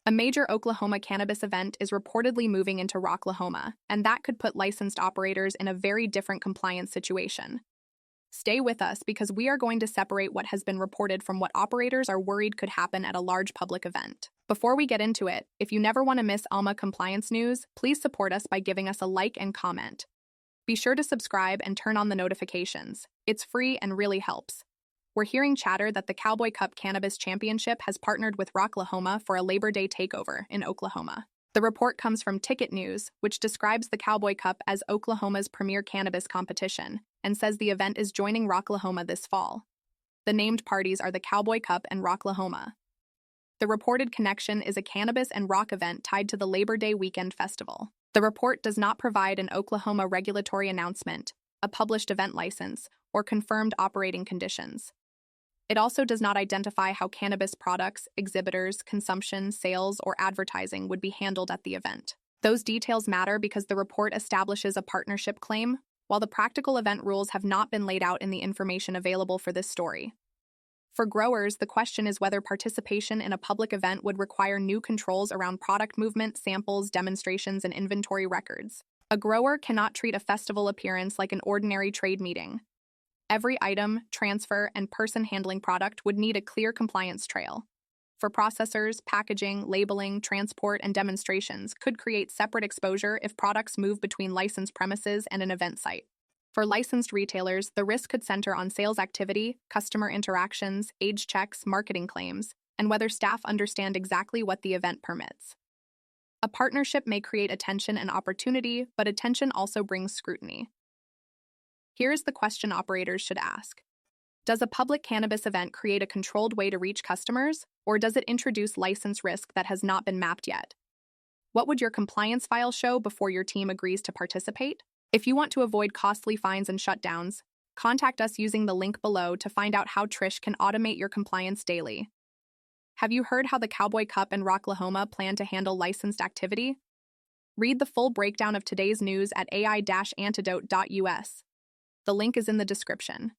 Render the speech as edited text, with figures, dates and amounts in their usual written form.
A major Oklahoma cannabis event is reportedly moving into Rocklahoma, and that could put licensed operators in a very different compliance situation. Stay with us because we are going to separate what has been reported from what operators are worried could happen at a large public event. Before we get into it, if you never want to miss Alma compliance news, please support us by giving us a like and comment. Be sure to subscribe and turn on the notifications. It's free and really helps. We're hearing chatter that the Cowboy Cup Cannabis Championship has partnered with Rocklahoma for a Labor Day takeover in Oklahoma. The report comes from Ticket News, which describes the Cowboy Cup as Oklahoma's premier cannabis competition and says the event is joining Rocklahoma this fall. The named parties are the Cowboy Cup and Rocklahoma. The reported connection is a cannabis and rock event tied to the Labor Day weekend festival. The report does not provide an Oklahoma regulatory announcement, a published event license, or confirmed operating conditions. It also does not identify how cannabis products, exhibitors, consumption, sales, or advertising would be handled at the event. Those details matter because the report establishes a partnership claim, while the practical event rules have not been laid out in the information available for this story. For growers, the question is whether participation in a public event would require new controls around product movement, samples, demonstrations, and inventory records. A grower cannot treat a festival appearance like an ordinary trade meeting. Every item, transfer, and person handling product would need a clear compliance trail. For processors, packaging, labeling, transport, and demonstrations could create separate exposure if products move between licensed premises and an event site. For licensed retailers, the risk could center on sales activity, customer interactions, age checks, marketing claims, and whether staff understand exactly what the event permits. A partnership may create attention and opportunity, but attention also brings scrutiny. Here is the question operators should ask. Does a public cannabis event create a controlled way to reach customers, or does it introduce license risk that has not been mapped yet? What would your compliance file show before your team agrees to participate? If you want to avoid costly fines and shutdowns, contact us using the link below to find out how Trish can automate your compliance daily. Have you heard how the Cowboy Cup and Rocklahoma plan to handle licensed activity? Read the full breakdown of today's news at ai-antidote.us. The link is in the description.